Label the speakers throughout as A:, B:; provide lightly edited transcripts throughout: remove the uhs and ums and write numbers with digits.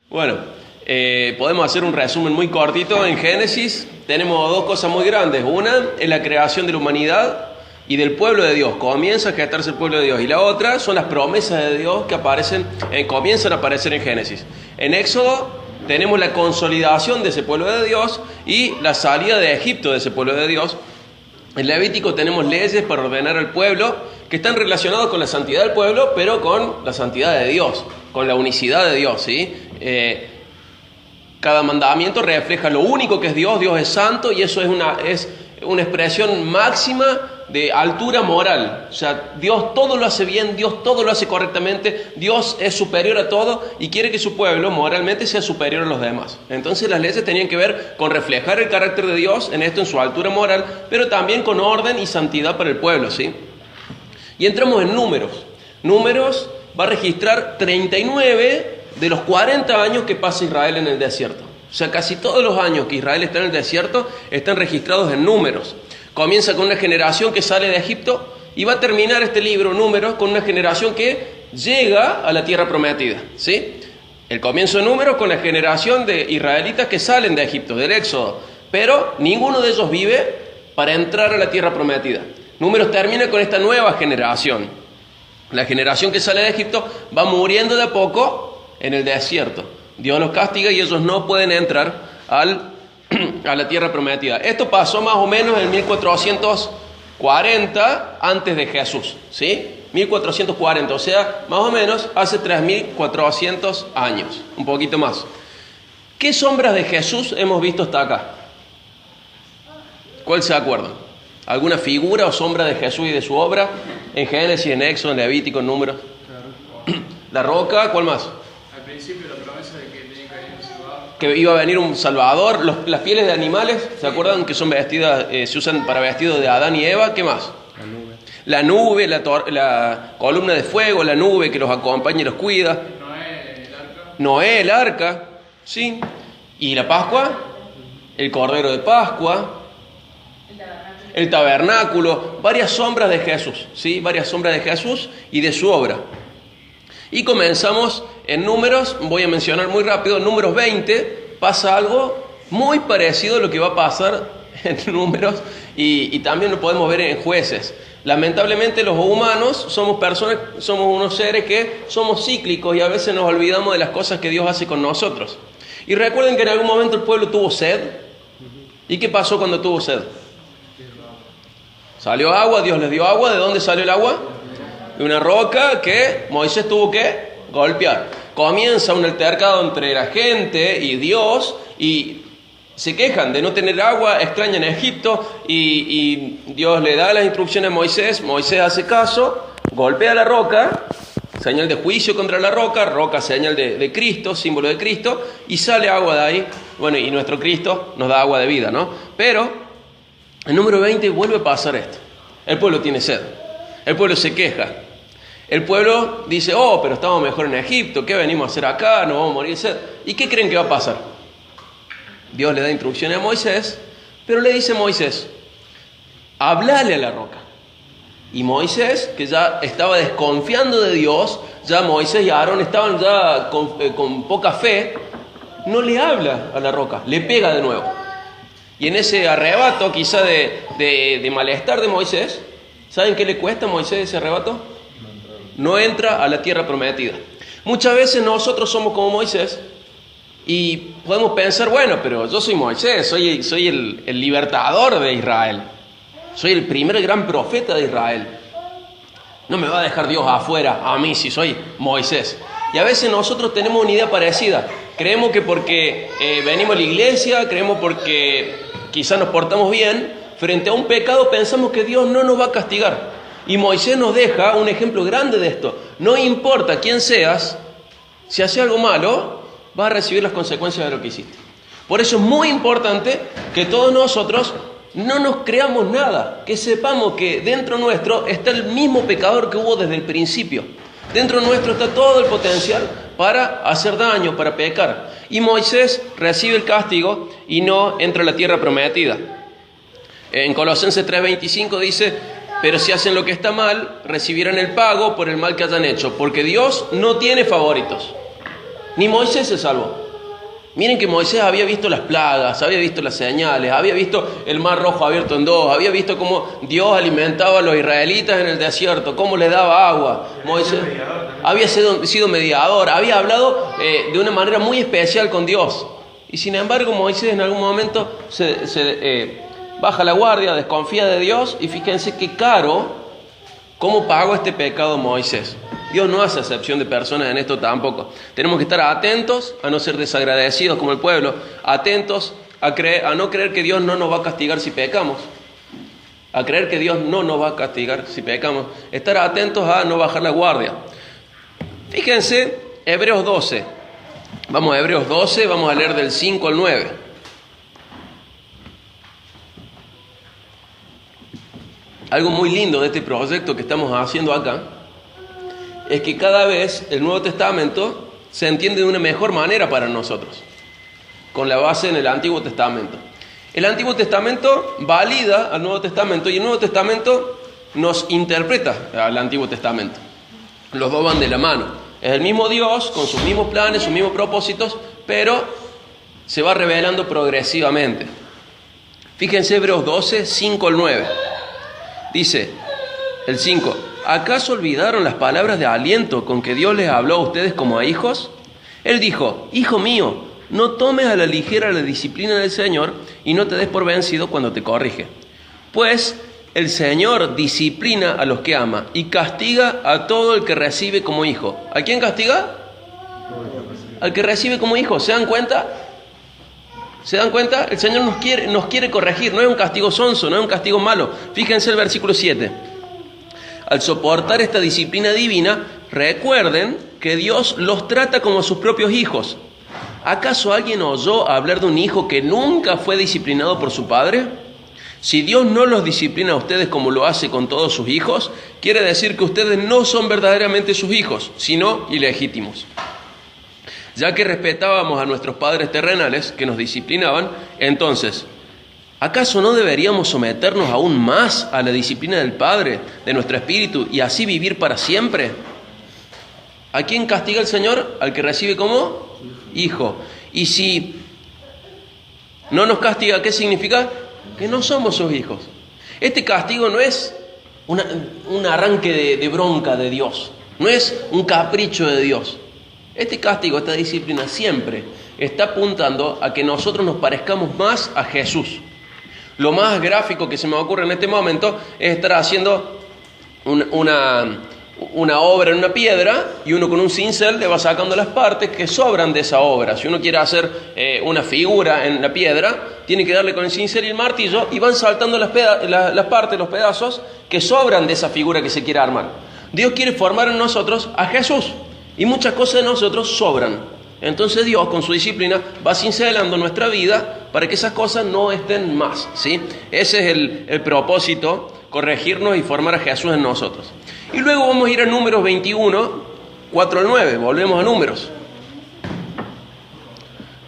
A: Bueno, podemos hacer un resumen muy cortito. En Génesis tenemos dos cosas muy grandes. Una es la creación de la humanidad y del pueblo de Dios. Comienza a gestarse el pueblo de Dios. Y la otra son las promesas de Dios que comienzan a aparecer en Génesis. En Éxodo tenemos la consolidación de ese pueblo de Dios y la salida de Egipto de ese pueblo de Dios. En Levítico tenemos leyes para ordenar al pueblo que están relacionadas con la santidad del pueblo, pero con la santidad de Dios, con la unicidad de Dios, ¿sí? Cada mandamiento refleja lo único que es Dios. Dios es santo y eso es una expresión máxima de altura moral. O sea, Dios todo lo hace bien, Dios todo lo hace correctamente, Dios es superior a todo y quiere que su pueblo moralmente sea superior a los demás. Entonces las leyes tenían que ver con reflejar el carácter de Dios en esto, en su altura moral, pero también con orden y santidad para el pueblo, ¿sí? Y entramos en Números. Números va a registrar 39 de los 40 años que pasa Israel en el desierto. O sea, casi todos los años que Israel está en el desierto están registrados en Números. Comienza con una generación que sale de Egipto y va a terminar este libro, Números, con una generación que llega a la tierra prometida, ¿sí? El comienzo de Números con la generación de israelitas que salen de Egipto, del Éxodo, pero ninguno de ellos vive para entrar a la tierra prometida. Números termina con esta nueva generación. La generación que sale de Egipto va muriendo de a poco en el desierto. Dios los castiga y ellos no pueden entrar a la tierra prometida. Esto pasó más o menos en 1440 antes de Jesús, ¿sí? 1440, o sea, más o menos hace 3400 años, un poquito más. ¿Qué sombras de Jesús hemos visto hasta acá? ¿Cuál se acuerdan? ¿Alguna figura o sombra de Jesús y de su obra? En Génesis, en Éxodo, en Levítico, en Números. Claro. La roca, ¿cuál más?
B: Al principio la promesa de que tenía que venir un Salvador.
A: Que iba a venir un Salvador. Las pieles de animales, ¿se acuerdan que son vestidas, se usan para vestidos de Adán y Eva? ¿Qué más? La nube, la columna de fuego, la nube que los acompaña y los cuida. Noé, el arca, ¿sí? ¿Y la Pascua? El Cordero de Pascua. El tabernáculo, varias sombras de Jesús, ¿sí? Varias sombras de Jesús y de su obra. Y comenzamos en Números, voy a mencionar muy rápido, en Números 20 pasa algo muy parecido a lo que va a pasar en Números y también lo podemos ver en Jueces. Lamentablemente los humanos somos personas, somos unos seres que somos cíclicos y a veces nos olvidamos de las cosas que Dios hace con nosotros. Y recuerden que en algún momento el pueblo tuvo sed. ¿Y qué pasó cuando tuvo sed? Salió agua, Dios les dio agua. ¿De dónde salió el agua? De una roca que Moisés tuvo que golpear. Comienza un altercado entre la gente y Dios y se quejan de no tener agua, extrañan a Egipto y Dios le da las instrucciones a Moisés. Moisés hace caso, golpea la roca, señal de juicio contra la roca, roca señal de Cristo, símbolo de Cristo, y sale agua de ahí. Bueno, y nuestro Cristo nos da agua de vida, ¿no? Pero en Número 20 vuelve a pasar esto. El pueblo tiene sed. El pueblo se queja. El pueblo dice, pero estamos mejor en Egipto. ¿Qué venimos a hacer acá? Nos vamos a morir de sed. ¿Y qué creen que va a pasar? Dios le da instrucciones a Moisés, pero le dice a Moisés, háblale a la roca. Y Moisés, que ya estaba desconfiando de Dios, ya Moisés y Aarón estaban ya con poca fe, no le habla a la roca, le pega de nuevo. Y en ese arrebato quizá de malestar de Moisés, ¿saben qué le cuesta a Moisés ese arrebato? No entra a la tierra prometida. Muchas veces nosotros somos como Moisés y podemos pensar, bueno, pero yo soy Moisés, soy el libertador de Israel, soy el primer gran profeta de Israel. No me va a dejar Dios afuera a mí si soy Moisés. Y a veces nosotros tenemos una idea parecida. Creemos que porque venimos a la iglesia, creemos porque quizás nos portamos bien, frente a un pecado pensamos que Dios no nos va a castigar. Y Moisés nos deja un ejemplo grande de esto. No importa quién seas, si haces algo malo, vas a recibir las consecuencias de lo que hiciste. Por eso es muy importante que todos nosotros no nos creamos nada, que sepamos que dentro nuestro está el mismo pecador que hubo desde el principio. Dentro nuestro está todo el potencial para hacer daño, para pecar. Y Moisés recibe el castigo y no entra a la tierra prometida. En Colosenses 3:25 dice, pero si hacen lo que está mal, recibirán el pago por el mal que hayan hecho, porque Dios no tiene favoritos. Ni Moisés se salvó. Miren que Moisés había visto las plagas, había visto las señales, había visto el mar rojo abierto en dos, había visto cómo Dios alimentaba a los israelitas en el desierto, cómo les daba agua. Moisés había sido mediador, había hablado de una manera muy especial con Dios. Y sin embargo Moisés en algún momento baja la guardia, desconfía de Dios, y fíjense qué caro cómo pagó este pecado Moisés. Dios no hace excepción de personas en esto tampoco. Tenemos que estar atentos a no ser desagradecidos como el pueblo, atentos a no creer que Dios no nos va a castigar si pecamos, a creer que Dios no nos va a castigar si pecamos, estar atentos a no bajar la guardia. Fíjense, Hebreos 12. Vamos a Hebreos 12, vamos a leer del 5 al 9. Algo muy lindo de este proyecto que estamos haciendo acá es que cada vez el Nuevo Testamento se entiende de una mejor manera para nosotros, con la base en el Antiguo Testamento. El Antiguo Testamento valida al Nuevo Testamento y el Nuevo Testamento nos interpreta al Antiguo Testamento. Los dos van de la mano. Es el mismo Dios, con sus mismos planes, sus mismos propósitos, pero se va revelando progresivamente. Fíjense Hebreos 12, 5 al 9. Dice el 5: ¿acaso olvidaron las palabras de aliento con que Dios les habló a ustedes como a hijos? Él dijo: hijo mío, no tomes a la ligera la disciplina del Señor y no te des por vencido cuando te corrige. Pues el Señor disciplina a los que ama y castiga a todo el que recibe como hijo. ¿A quién castiga? Al que recibe como hijo. ¿Se dan cuenta? ¿Se dan cuenta? El Señor nos quiere corregir. No es un castigo sonso, no es un castigo malo. Fíjense el versículo 7. Al soportar esta disciplina divina, recuerden que Dios los trata como a sus propios hijos. ¿Acaso alguien oyó hablar de un hijo que nunca fue disciplinado por su padre? Si Dios no los disciplina a ustedes como lo hace con todos sus hijos, quiere decir que ustedes no son verdaderamente sus hijos, sino ilegítimos. Ya que respetábamos a nuestros padres terrenales que nos disciplinaban, entonces, ¿acaso no deberíamos someternos aún más a la disciplina del Padre, de nuestro espíritu, y así vivir para siempre? ¿A quién castiga el Señor? Al que recibe como hijo. Y si no nos castiga, ¿qué significa? Que no somos sus hijos. Este castigo no es un arranque de bronca de Dios, no es un capricho de Dios. Este castigo, esta disciplina siempre está apuntando a que nosotros nos parezcamos más a Jesús. Lo más gráfico que se me ocurre en este momento es estar haciendo una obra en una piedra y uno con un cincel le va sacando las partes que sobran de esa obra. Si uno quiere hacer una figura en la piedra, tiene que darle con el cincel y el martillo y van saltando las partes, los pedazos que sobran de esa figura que se quiere armar. Dios quiere formar en nosotros a Jesús y muchas cosas de nosotros sobran. Entonces Dios con su disciplina va cincelando nuestra vida para que esas cosas no estén más, ¿sí? Ese es el propósito, corregirnos y formar a Jesús en nosotros. Y luego vamos a ir a Números 21, 4 al 9, volvemos a Números,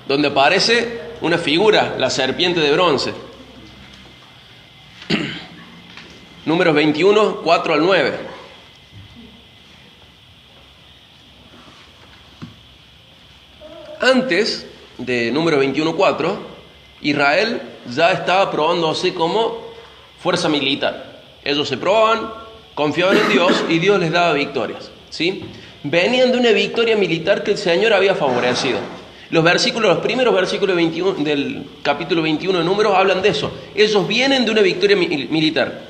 A: donde aparece una figura, la serpiente de bronce. Números 21, 4 al 9. Antes de Números 21, 4, Israel ya estaba probándose como fuerza militar. Ellos se probaban, confiaban en Dios y Dios les daba victorias, ¿sí? Venían de una victoria militar que el Señor había favorecido. Los primeros versículos del capítulo 21 de Números hablan de eso. Ellos vienen de una victoria militar.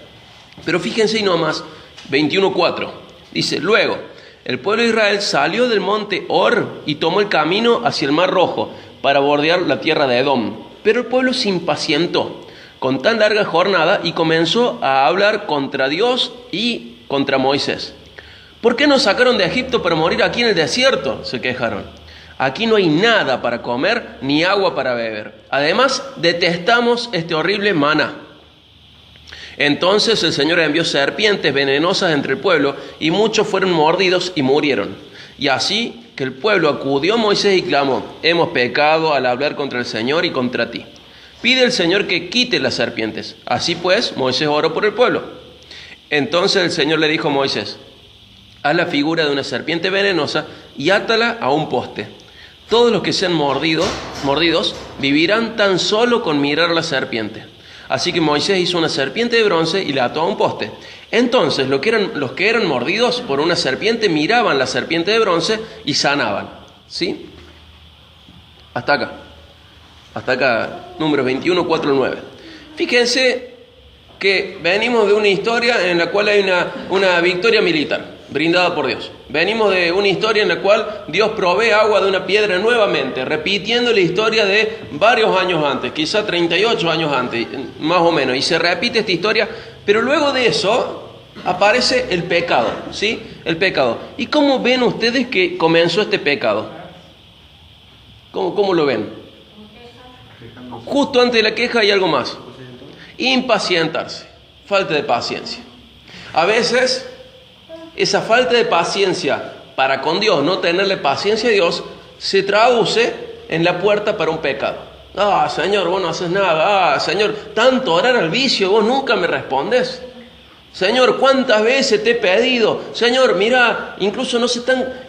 A: Pero fíjense y nomás, 21:4. Dice: luego, el pueblo de Israel salió del monte Hor y tomó el camino hacia el Mar Rojo para bordear la tierra de Edom. Pero el pueblo se impacientó con tan larga jornada y comenzó a hablar contra Dios y contra Moisés. ¿Por qué nos sacaron de Egipto para morir aquí en el desierto?, se quejaron. Aquí no hay nada para comer ni agua para beber. Además, detestamos este horrible maná. Entonces el Señor envió serpientes venenosas entre el pueblo y muchos fueron mordidos y murieron. Y así que el pueblo acudió a Moisés y clamó: hemos pecado al hablar contra el Señor y contra ti. Pide al Señor que quite las serpientes. Así pues, Moisés oró por el pueblo. Entonces el Señor le dijo a Moisés: haz la figura de una serpiente venenosa y átala a un poste. todos los que sean mordidos vivirán tan solo con mirar a la serpiente. Así que Moisés hizo una serpiente de bronce y la ató a un poste. Entonces los que eran mordidos por una serpiente miraban la serpiente de bronce y sanaban. ¿Sí? Hasta acá, números 21, 4 al 9. Fíjense que venimos de una historia en la cual hay una victoria militar brindada por Dios. Venimos de una historia en la cual Dios provee agua de una piedra nuevamente, repitiendo la historia de varios años antes, quizá 38 años antes, más o menos, y se repite esta historia, pero luego de eso aparece el pecado, ¿sí? El pecado. ¿Y cómo ven ustedes que comenzó este pecado? ¿Cómo lo ven? Justo antes de la queja hay algo más. Impacientarse, falta de paciencia. A veces esa falta de paciencia para con Dios, no tenerle paciencia a Dios, se traduce en la puerta para un pecado. Señor, vos no haces nada. Señor, tanto orar al vicio, vos nunca me respondes. Señor, ¿cuántas veces te he pedido? Señor, mira, incluso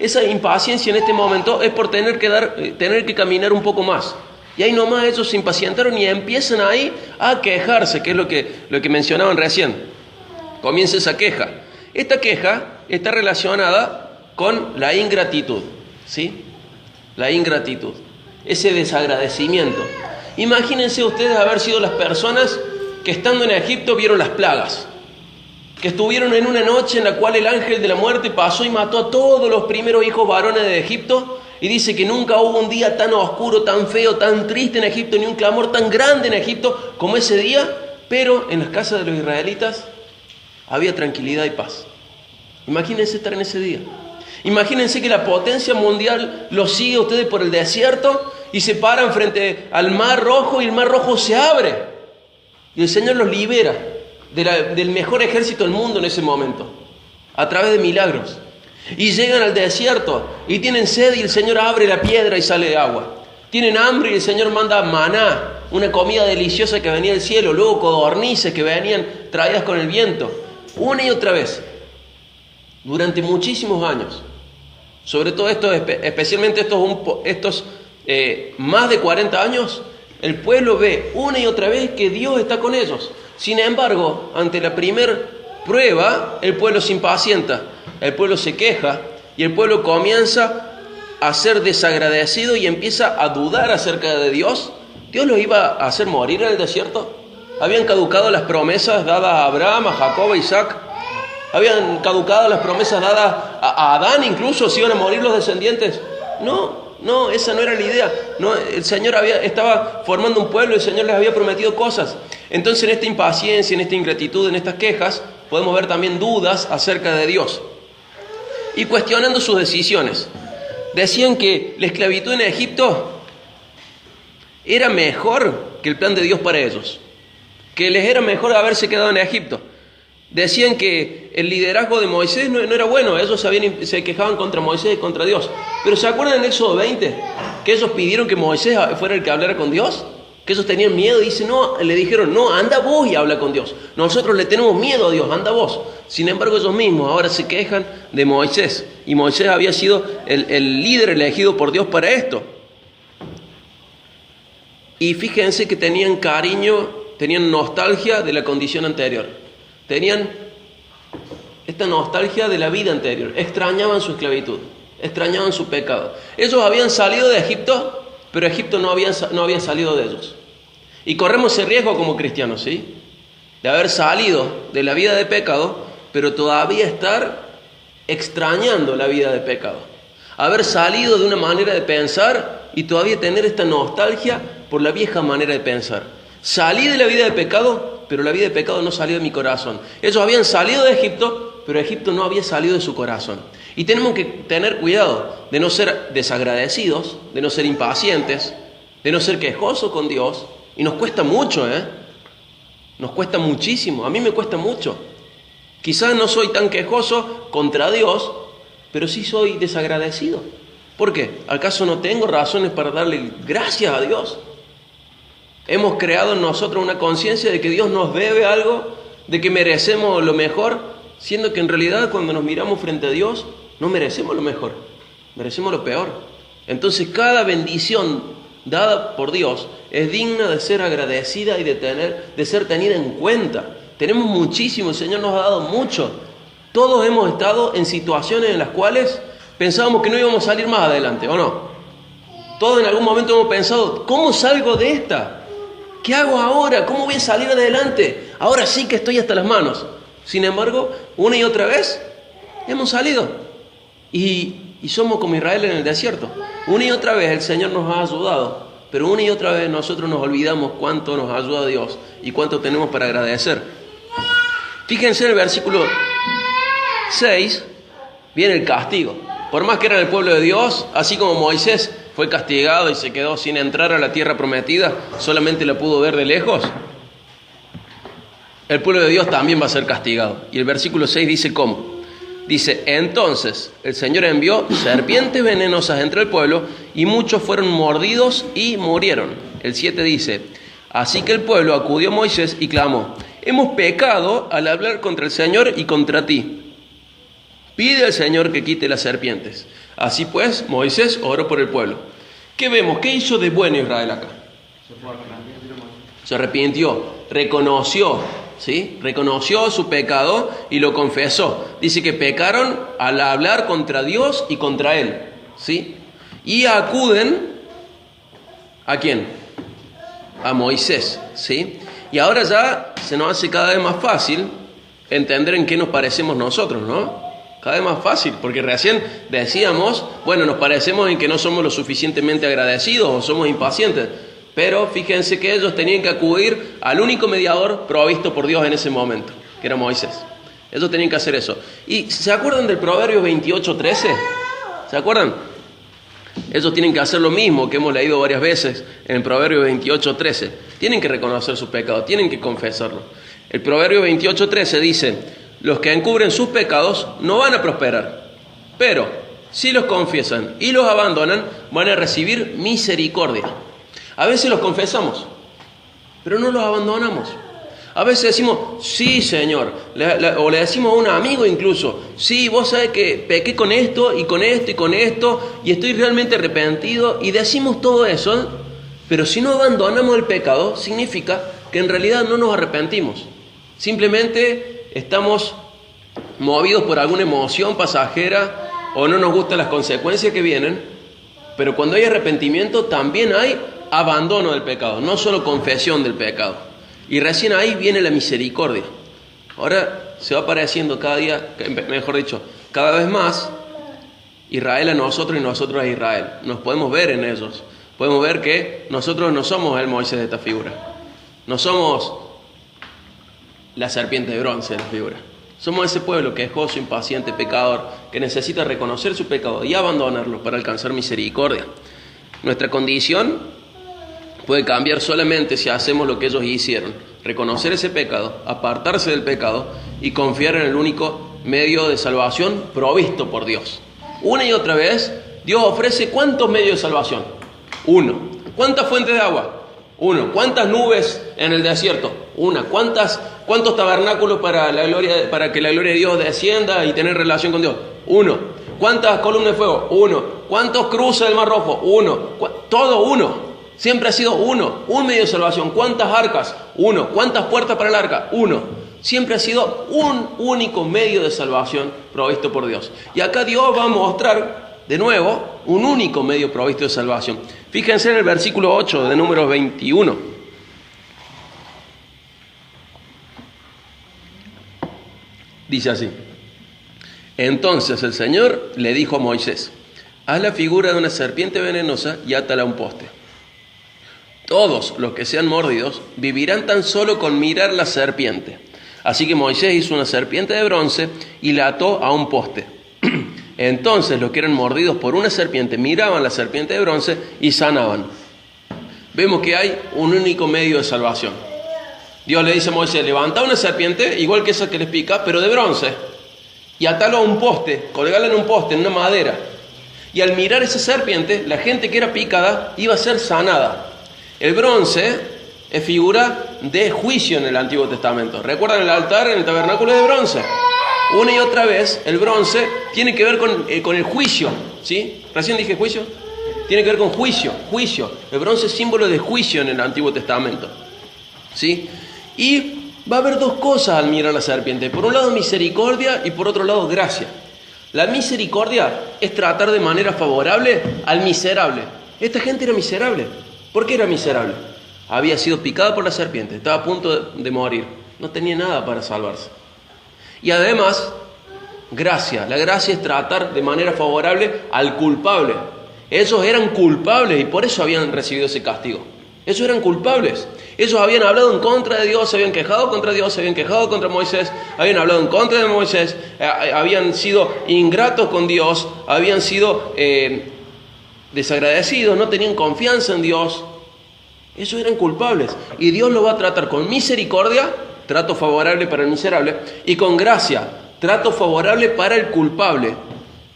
A: esa impaciencia en este momento es por tener que caminar un poco más. Y ahí nomás ellos se impacientaron y empiezan ahí a quejarse, que es lo que mencionaban recién. Comienza esa queja. Esta queja está relacionada con la ingratitud, ¿sí? La ingratitud, ese desagradecimiento. Imagínense ustedes haber sido las personas que estando en Egipto vieron las plagas, que estuvieron en una noche en la cual el ángel de la muerte pasó y mató a todos los primeros hijos varones de Egipto, y dice que nunca hubo un día tan oscuro, tan feo, tan triste en Egipto, ni un clamor tan grande en Egipto como ese día, pero en las casas de los israelitas había tranquilidad y paz. Imagínense estar en ese día. Imagínense que la potencia mundial los sigue a ustedes por el desierto y se paran frente al Mar Rojo y el Mar Rojo se abre. Y el Señor los libera del mejor ejército del mundo en ese momento, a través de milagros. Y llegan al desierto y tienen sed y el Señor abre la piedra y sale agua. Tienen hambre y el Señor manda maná, una comida deliciosa que venía del cielo, luego codornices que venían traídas con el viento. Una y otra vez, durante muchísimos años. Sobre todo especialmente estos más de 40 años, el pueblo ve una y otra vez que Dios está con ellos. Sin embargo, ante la primer prueba, el pueblo se impacienta, el pueblo se queja y el pueblo comienza a ser desagradecido y empieza a dudar acerca de Dios. ¿Dios los iba a hacer morir en el desierto? ¿Habían caducado las promesas dadas a Abraham, a Jacob, a Isaac? ¿Habían caducado las promesas dadas a Adán incluso, si iban a morir los descendientes? No, esa no era la idea. No, el Señor estaba formando un pueblo, el Señor les había prometido cosas. Entonces en esta impaciencia, en esta ingratitud, en estas quejas, podemos ver también dudas acerca de Dios. Y cuestionando sus decisiones. Decían que la esclavitud en Egipto era mejor que el plan de Dios para ellos. Que les era mejor haberse quedado en Egipto. Decían que el liderazgo de Moisés no era bueno, ellos se quejaban contra Moisés y contra Dios. Pero ¿se acuerdan en Éxodo 20? Que ellos pidieron que Moisés fuera el que hablara con Dios. Que ellos tenían miedo y le dijeron, no, anda vos y habla con Dios. Nosotros le tenemos miedo a Dios, anda vos. Sin embargo, ellos mismos ahora se quejan de Moisés. Y Moisés había sido el líder elegido por Dios para esto. Y fíjense que tenían nostalgia de la condición anterior. Tenían esta nostalgia de la vida anterior. Extrañaban su esclavitud, extrañaban su pecado. Ellos habían salido de Egipto, pero Egipto no había salido de ellos. Y corremos ese riesgo como cristianos, ¿sí? De haber salido de la vida de pecado, pero todavía estar extrañando la vida de pecado. Haber salido de una manera de pensar y todavía tener esta nostalgia por la vieja manera de pensar. Salí de la vida de pecado, pero la vida de pecado no salió de mi corazón. Ellos habían salido de Egipto, pero Egipto no había salido de su corazón. Y tenemos que tener cuidado de no ser desagradecidos, de no ser impacientes, de no ser quejosos con Dios. Y nos cuesta mucho, Nos cuesta muchísimo. A mí me cuesta mucho. Quizás no soy tan quejoso contra Dios, pero sí soy desagradecido. ¿Por qué? ¿Acaso no tengo razones para darle gracias a Dios? Hemos creado en nosotros una conciencia de que Dios nos debe algo, de que merecemos lo mejor, siendo que en realidad cuando nos miramos frente a Dios no merecemos lo mejor, merecemos lo peor. Entonces cada bendición dada por Dios es digna de ser agradecida y de ser tenida en cuenta. Tenemos muchísimo, el Señor nos ha dado mucho. Todos hemos estado en situaciones en las cuales pensábamos que no íbamos a salir más adelante, ¿o no? Todos en algún momento hemos pensado, ¿cómo salgo de esta? ¿Qué hago ahora? ¿Cómo voy a salir adelante? Ahora sí que estoy hasta las manos. Sin embargo, una y otra vez hemos salido. Y somos como Israel en el desierto. Una y otra vez el Señor nos ha ayudado, pero una y otra vez nosotros nos olvidamos cuánto nos ayuda Dios y cuánto tenemos para agradecer. Fíjense en el versículo 6, viene el castigo. Por más que era el pueblo de Dios, así como Moisés fue castigado y se quedó sin entrar a la tierra prometida, solamente la pudo ver de lejos, el pueblo de Dios también va a ser castigado. Y el versículo 6 dice ¿cómo? Dice, entonces el Señor envió serpientes venenosas entre el pueblo y muchos fueron mordidos y murieron. El 7 dice, así que el pueblo acudió a Moisés y clamó, hemos pecado al hablar contra el Señor y contra ti. Pide al Señor que quite las serpientes. Así pues, Moisés oró por el pueblo. ¿Qué vemos? ¿Qué hizo de bueno Israel acá? Se arrepintió, reconoció, ¿sí? Reconoció su pecado y lo confesó. Dice que pecaron al hablar contra Dios y contra Él, ¿sí? Y acuden, ¿a quién? A Moisés, ¿sí? Y ahora ya se nos hace cada vez más fácil entender en qué nos parecemos nosotros, ¿no? Cada vez más fácil, porque recién decíamos, bueno, nos parecemos en que no somos lo suficientemente agradecidos o somos impacientes. Pero fíjense que ellos tenían que acudir al único mediador provisto por Dios en ese momento, que era Moisés. Ellos tenían que hacer eso. ¿Y se acuerdan del Proverbio 28:13? ¿Se acuerdan? Ellos tienen que hacer lo mismo que hemos leído varias veces en el Proverbio 28:13. Tienen que reconocer sus pecados, tienen que confesarlo. El Proverbio 28:13 dice, los que encubren sus pecados no van a prosperar, pero si los confiesan y los abandonan, van a recibir misericordia. A veces los confesamos, pero no los abandonamos. A veces decimos, sí, Señor, o le decimos a un amigo incluso, sí, vos sabés que pequé con esto y con esto y con esto, y estoy realmente arrepentido, y decimos todo eso, pero si no abandonamos el pecado, significa que en realidad no nos arrepentimos. Simplemente estamos movidos por alguna emoción pasajera, o no nos gustan las consecuencias que vienen, pero cuando hay arrepentimiento también hay abandono del pecado, no solo confesión del pecado. Y recién ahí viene la misericordia. Ahora se va apareciendo cada día, mejor dicho, cada vez más Israel a nosotros y nosotros a Israel. Nos podemos ver en ellos. Podemos ver que nosotros no somos el Moisés de esta figura. No somos la serpiente de bronce de la figura. Somos ese pueblo quejoso, impaciente, pecador, que necesita reconocer su pecado y abandonarlo para alcanzar misericordia. Nuestra condición puede cambiar solamente si hacemos lo que ellos hicieron, reconocer ese pecado, apartarse del pecado y confiar en el único medio de salvación provisto por Dios. Una y otra vez, Dios ofrece ¿cuántos medios de salvación? Uno. ¿Cuántas fuentes de agua? Uno. ¿Cuántas nubes en el desierto? Una. ¿Cuántos tabernáculos para que la gloria de Dios descienda y tener relación con Dios? Uno. ¿Cuántas columnas de fuego? Uno. ¿Cuántos cruces del Mar Rojo? Uno. Todo uno. Siempre ha sido uno, un medio de salvación. ¿Cuántas arcas? Uno. ¿Cuántas puertas para el arca? Uno. Siempre ha sido un único medio de salvación provisto por Dios. Y acá Dios va a mostrar de nuevo un único medio provisto de salvación. Fíjense en el versículo 8 de Números 21. Dice así. Entonces el Señor le dijo a Moisés, haz la figura de una serpiente venenosa y átala a un poste. Todos los que sean mordidos vivirán tan solo con mirar la serpiente. Así que Moisés hizo una serpiente de bronce y la ató a un poste. Entonces los que eran mordidos por una serpiente miraban la serpiente de bronce y sanaban. Vemos que hay un único medio de salvación. Dios le dice a Moisés, levanta una serpiente, igual que esa que les pica, pero de bronce, y atalo a un poste, colgala en un poste, en una madera. Y al mirar esa serpiente, la gente que era picada iba a ser sanada. El bronce es figura de juicio en el Antiguo Testamento. ¿Recuerdan el altar en el tabernáculo de bronce? Una y otra vez el bronce tiene que ver con el juicio, ¿sí? Recién dije juicio. Tiene que ver con juicio, juicio. El bronce es símbolo de juicio en el Antiguo Testamento. ¿Sí? Y va a haber dos cosas al mirar a la serpiente. Por un lado misericordia y por otro lado gracia. La misericordia es tratar de manera favorable al miserable. Esta gente era miserable. ¿Por qué era miserable? Había sido picada por la serpiente, estaba a punto de morir. No tenía nada para salvarse. Y además, gracia. La gracia es tratar de manera favorable al culpable. Ellos eran culpables y por eso habían recibido ese castigo. Ellos eran culpables. Ellos habían hablado en contra de Dios, se habían quejado contra Dios, se habían quejado contra Moisés, habían hablado en contra de Moisés, habían sido ingratos con Dios, habían sido desagradecidos, no tenían confianza en Dios. Ellos eran culpables. Y Dios lo va a tratar con misericordia, trato favorable para el miserable, y con gracia, trato favorable para el culpable.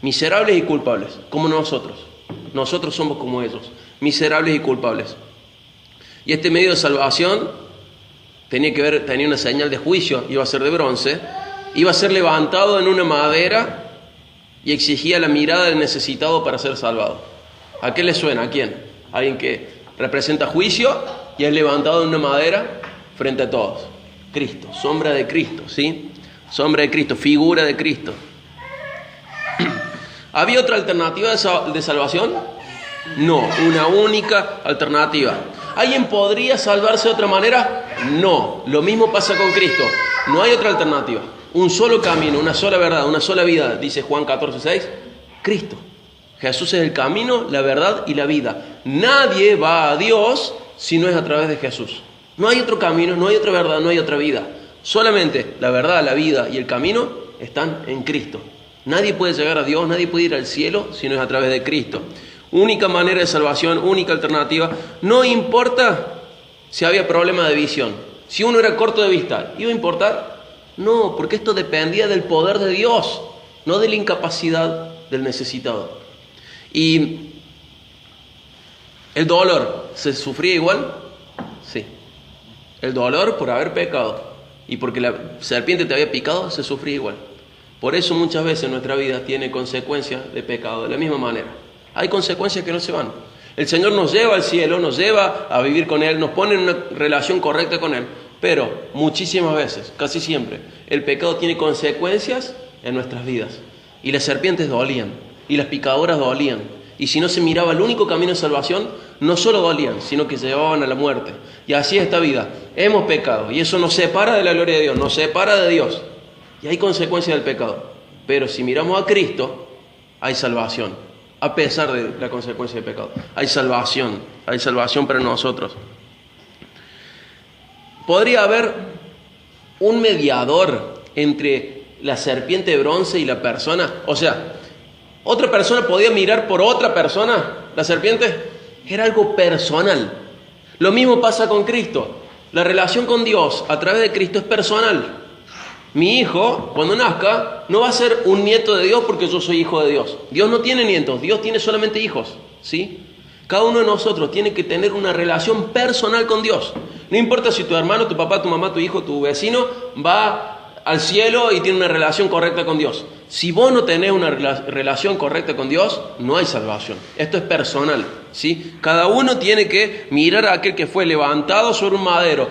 A: Miserables y culpables, como nosotros. Nosotros somos como ellos, miserables y culpables. Y este medio de salvación tenía una señal de juicio, iba a ser de bronce, iba a ser levantado en una madera y exigía la mirada del necesitado para ser salvado. ¿A qué le suena? ¿A quién? Alguien que representa juicio y es levantado en una madera frente a todos. Cristo, sombra de Cristo, ¿sí? Sombra de Cristo, figura de Cristo. ¿Había otra alternativa de salvación? No, una única alternativa. ¿Alguien podría salvarse de otra manera? No, lo mismo pasa con Cristo. No hay otra alternativa. Un solo camino, una sola verdad, una sola vida, dice Juan 14:6. Cristo. Jesús es el camino, la verdad y la vida. Nadie va a Dios si no es a través de Jesús. No hay otro camino, no hay otra verdad, no hay otra vida. Solamente la verdad, la vida y el camino están en Cristo. Nadie puede llegar a Dios, nadie puede ir al cielo si no es a través de Cristo. Única manera de salvación, única alternativa. No importa si había problema de visión. Si uno era corto de vista, ¿iba a importar? No, porque esto dependía del poder de Dios, no de la incapacidad del necesitado. ¿Y el dolor se sufría igual? Sí. El dolor por haber pecado y porque la serpiente te había picado, se sufría igual. Por eso muchas veces nuestra vida tiene consecuencias de pecado, de la misma manera. Hay consecuencias que no se van. El Señor nos lleva al cielo, nos lleva a vivir con Él, nos pone en una relación correcta con Él. Pero muchísimas veces, casi siempre, el pecado tiene consecuencias en nuestras vidas. Y las serpientes dolían, y las picadoras dolían. Y si no se miraba el único camino de salvación, no solo dolían, sino que llevaban a la muerte. Y así es esta vida. Hemos pecado, y eso nos separa de la gloria de Dios, nos separa de Dios. Y hay consecuencias del pecado. Pero si miramos a Cristo, hay salvación. A pesar de la consecuencia del pecado. Hay salvación para nosotros. ¿Podría haber un mediador entre la serpiente de bronce y la persona? O sea, ¿otra persona podía mirar por otra persona la serpiente? Era algo personal. Lo mismo pasa con Cristo. La relación con Dios a través de Cristo es personal. Mi hijo, cuando nazca, no va a ser un nieto de Dios porque yo soy hijo de Dios. Dios no tiene nietos, Dios tiene solamente hijos, ¿sí? Cada uno de nosotros tiene que tener una relación personal con Dios. No importa si tu hermano, tu papá, tu mamá, tu hijo, tu vecino va al cielo y tiene una relación correcta con Dios. Si vos no tenés una relación correcta con Dios, no hay salvación. Esto es personal, ¿sí? Cada uno tiene que mirar a aquel que fue levantado sobre un madero,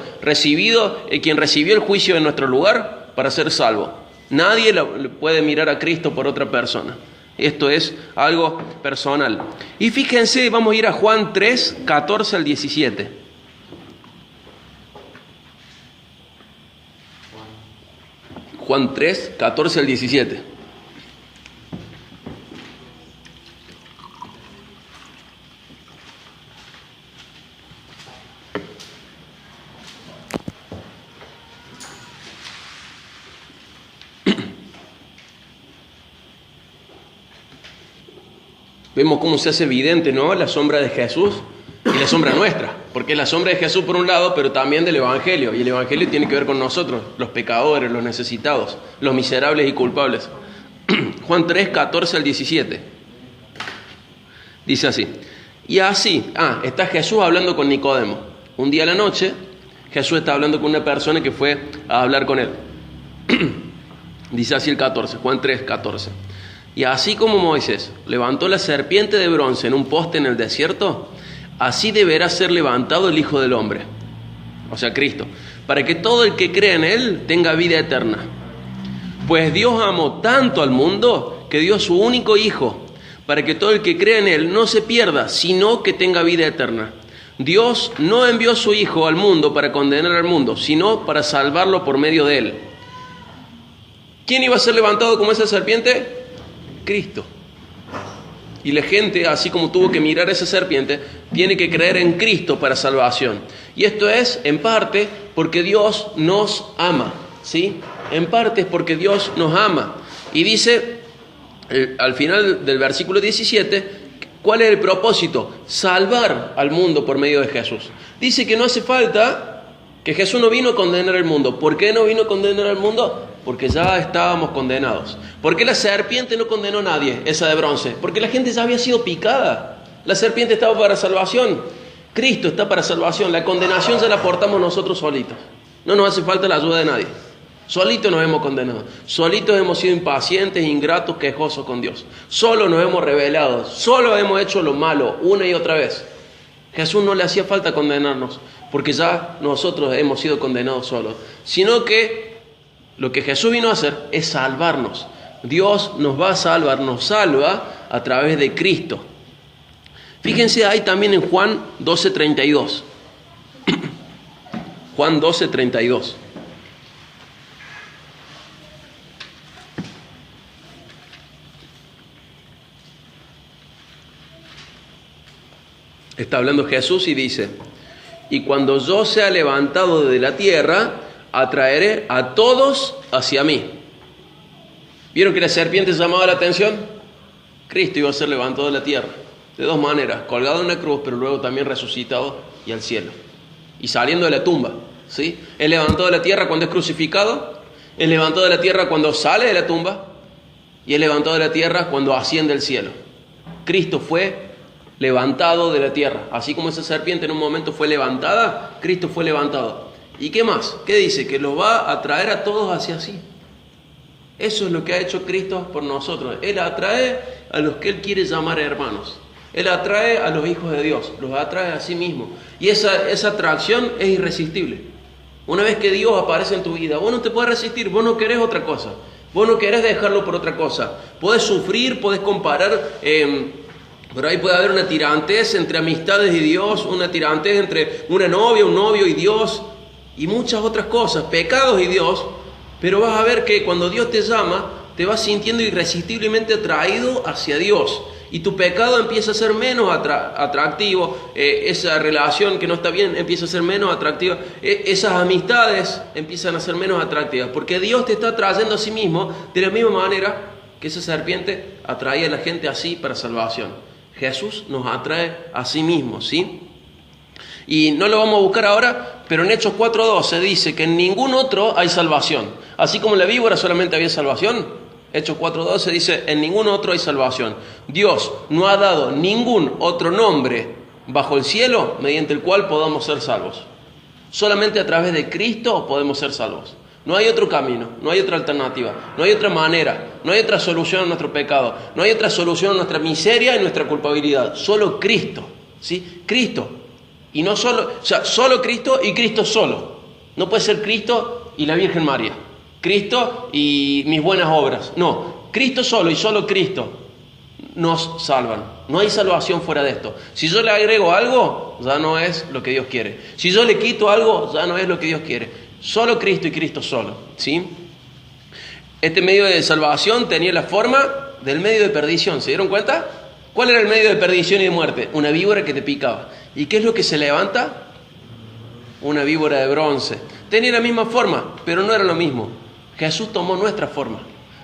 A: quien recibió el juicio en nuestro lugar, para ser salvo. Nadie le puede mirar a Cristo por otra persona. Esto es algo personal. Y fíjense, vamos a ir a Juan 3, 14 al 17. Juan 3, 14 al 17. Vemos cómo se hace evidente, ¿no?, la sombra de Jesús y la sombra nuestra. Porque es la sombra de Jesús por un lado, pero también del Evangelio. Y el Evangelio tiene que ver con nosotros, los pecadores, los necesitados, los miserables y culpables. Juan 3, 14 al 17. Dice así. Y así, está Jesús hablando con Nicodemo. Un día a la noche, Jesús está hablando con una persona que fue a hablar con él. Dice así el 14, Juan 3, 14. Y así como Moisés levantó la serpiente de bronce en un poste en el desierto, así deberá ser levantado el Hijo del Hombre, o sea, Cristo, para que todo el que cree en Él tenga vida eterna. Pues Dios amó tanto al mundo que dio su único Hijo, para que todo el que cree en Él no se pierda, sino que tenga vida eterna. Dios no envió a su Hijo al mundo para condenar al mundo, sino para salvarlo por medio de Él. ¿Quién iba a ser levantado como esa serpiente? Cristo. Y la gente, así como tuvo que mirar a esa serpiente, tiene que creer en Cristo para salvación. Y esto es, en parte, porque Dios nos ama, ¿sí? En parte es porque Dios nos ama. Y dice, al final del versículo 17, ¿cuál es el propósito? Salvar al mundo por medio de Jesús. Dice que no hace falta, que Jesús no vino a condenar al mundo. ¿Por qué no vino a condenar al mundo? Porque ya estábamos condenados. ¿Por qué la serpiente no condenó a nadie, esa de bronce? Porque la gente ya había sido picada. La serpiente estaba para salvación. Cristo está para salvación. La condenación se la aportamos nosotros solitos. No nos hace falta la ayuda de nadie. Solitos nos hemos condenado. Solitos hemos sido impacientes, ingratos, quejosos con Dios. Solo nos hemos rebelado. Solo hemos hecho lo malo una y otra vez. Jesús no le hacía falta condenarnos, porque ya nosotros hemos sido condenados solos. Sino que lo que Jesús vino a hacer es salvarnos. Dios nos va a salvar, nos salva a través de Cristo. Fíjense ahí también en Juan 12:32. Juan 12:32. Está hablando Jesús y dice: y cuando yo sea levantado de la tierra, atraeré a todos hacia mí. ¿Vieron que la serpiente llamaba la atención? Cristo iba a ser levantado de la tierra, de dos maneras: colgado en una cruz, pero luego también resucitado y al cielo. Y saliendo de la tumba, ¿sí? Es levantado de la tierra cuando es crucificado, es levantado de la tierra cuando sale de la tumba, y es levantado de la tierra cuando asciende al cielo. Cristo fue levantado de la tierra. Así como esa serpiente en un momento fue levantada, Cristo fue levantado. ¿Y qué más? ¿Qué dice? Que los va a traer a todos hacia sí. Eso es lo que ha hecho Cristo por nosotros. Él atrae a los que Él quiere llamar hermanos. Él atrae a los hijos de Dios, los atrae a sí mismo. Y esa atracción es irresistible. Una vez que Dios aparece en tu vida, vos no te puedes resistir, vos no querés otra cosa. Vos no querés dejarlo por otra cosa. Podés sufrir, podés comparar... Pero ahí puede haber una tirantez entre amistades y Dios, una tirantez entre una novia, un novio y Dios, y muchas otras cosas, pecados y Dios, pero vas a ver que cuando Dios te llama, te vas sintiendo irresistiblemente atraído hacia Dios, y tu pecado empieza a ser menos atractivo, esa relación que no está bien empieza a ser menos atractiva, esas amistades empiezan a ser menos atractivas, porque Dios te está atrayendo a sí mismo de la misma manera que esa serpiente atraía a la gente así para salvación. Jesús nos atrae a sí mismo, ¿sí? Y no lo vamos a buscar ahora, pero en Hechos 4:12 dice que en ningún otro hay salvación. Así como en la víbora solamente había salvación, Hechos 4:12 dice, en ningún otro hay salvación. Dios no ha dado ningún otro nombre bajo el cielo mediante el cual podamos ser salvos. Solamente a través de Cristo podemos ser salvos. No hay otro camino, no hay otra alternativa, no hay otra manera, no hay otra solución a nuestro pecado, no hay otra solución a nuestra miseria y nuestra culpabilidad. Solo Cristo, ¿sí? Cristo. Y no solo, o sea, solo Cristo y Cristo solo. No puede ser Cristo y la Virgen María. Cristo y mis buenas obras. No, Cristo solo y solo Cristo nos salvan. No hay salvación fuera de esto. Si yo le agrego algo, ya no es lo que Dios quiere. Si yo le quito algo, ya no es lo que Dios quiere. Solo Cristo y Cristo solo, ¿sí? Este medio de salvación tenía la forma del medio de perdición. ¿Se dieron cuenta? ¿Cuál era el medio de perdición y de muerte? Una víbora que te picaba. ¿Y qué es lo que se levanta? Una víbora de bronce. Tenía la misma forma, pero no era lo mismo. Jesús tomó nuestra forma.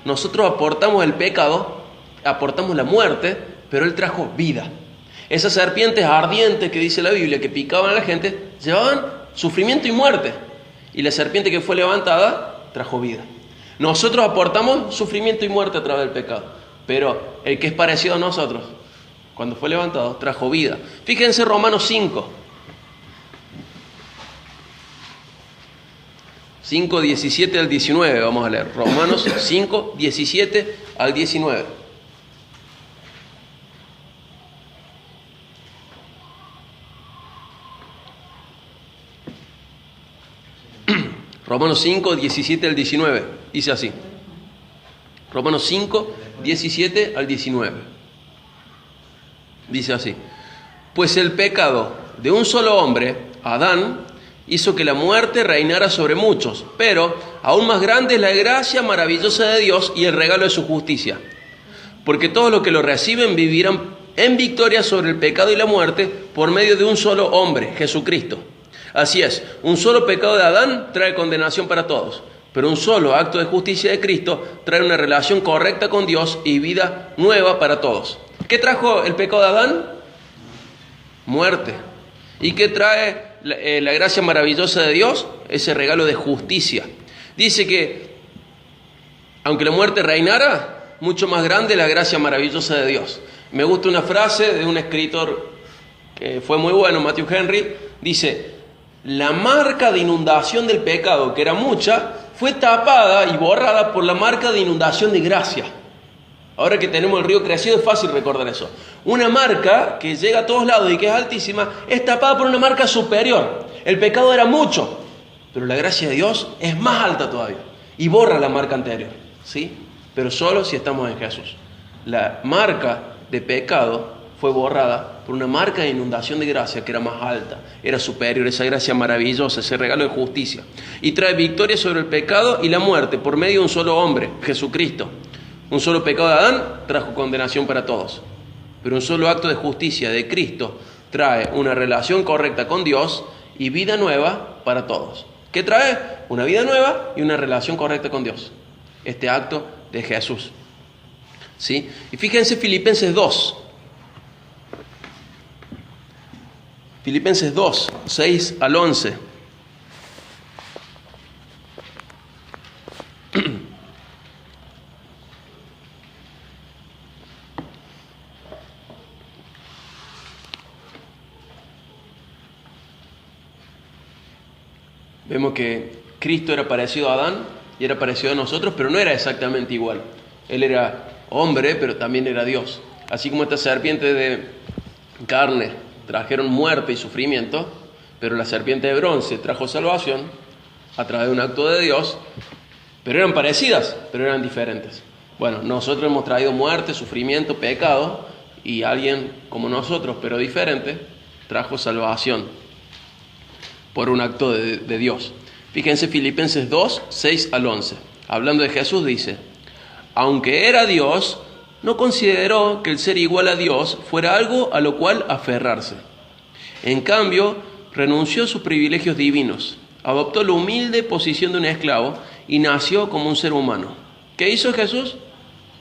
A: Nosotros aportamos el pecado, aportamos la muerte, pero Él trajo vida. Esas serpientes ardientes que dice la Biblia, que picaban a la gente, llevaban sufrimiento y muerte. Y la serpiente que fue levantada trajo vida. Nosotros aportamos sufrimiento y muerte a través del pecado, pero el que es parecido a nosotros, cuando fue levantado, trajo vida. Fíjense Romanos 5, 17 al 19, vamos a leer. Romanos 5, 17 al 19. Romanos 5, 17 al 19. Dice así. Romanos 5, 17 al 19. Dice así. Pues el pecado de un solo hombre, Adán, hizo que la muerte reinara sobre muchos, pero aún más grande es la gracia maravillosa de Dios y el regalo de su justicia. Porque todos los que lo reciben vivirán en victoria sobre el pecado y la muerte por medio de un solo hombre, Jesucristo. Así es, un solo pecado de Adán trae condenación para todos, pero un solo acto de justicia de Cristo trae una relación correcta con Dios y vida nueva para todos. ¿Qué trajo el pecado de Adán? Muerte. ¿Y qué trae la gracia maravillosa de Dios? Ese regalo de justicia. Dice que, aunque la muerte reinara, mucho más grande la gracia maravillosa de Dios. Me gusta una frase de un escritor que fue muy bueno, Matthew Henry. Dice, la marca de inundación del pecado, que era mucha, fue tapada y borrada por la marca de inundación de gracia. Ahora que tenemos el río crecido es fácil recordar eso. Una marca que llega a todos lados y que es altísima es tapada por una marca superior. El pecado era mucho, pero la gracia de Dios es más alta todavía y borra la marca anterior, ¿sí? Pero solo si estamos en Jesús. La marca de pecado fue borrada por una marca de inundación de gracia que era más alta, era superior, esa gracia maravillosa, ese regalo de justicia. Y trae victoria sobre el pecado y la muerte por medio de un solo hombre, Jesucristo. Un solo pecado de Adán trajo condenación para todos, pero un solo acto de justicia de Cristo trae una relación correcta con Dios y vida nueva para todos. ¿Qué trae? Una vida nueva y una relación correcta con Dios. Este acto de Jesús. ¿Sí? Y fíjense Filipenses 2. Filipenses 2, 6 al 11. Vemos que Cristo era parecido a Adán y era parecido a nosotros, pero no era exactamente igual. Él era hombre, pero también era Dios. Así como estas serpientes de carne trajeron muerte y sufrimiento, pero la serpiente de bronce trajo salvación a través de un acto de Dios, pero eran parecidas, pero eran diferentes. Bueno, nosotros hemos traído muerte, sufrimiento, pecado, y alguien como nosotros, pero diferente, trajo salvación por un acto de Dios. Fíjense Filipenses 2, 6 al 11. Hablando de Jesús dice, aunque era Dios, no consideró que el ser igual a Dios fuera algo a lo cual aferrarse. En cambio, renunció a sus privilegios divinos, adoptó la humilde posición de un esclavo y nació como un ser humano. ¿Qué hizo Jesús?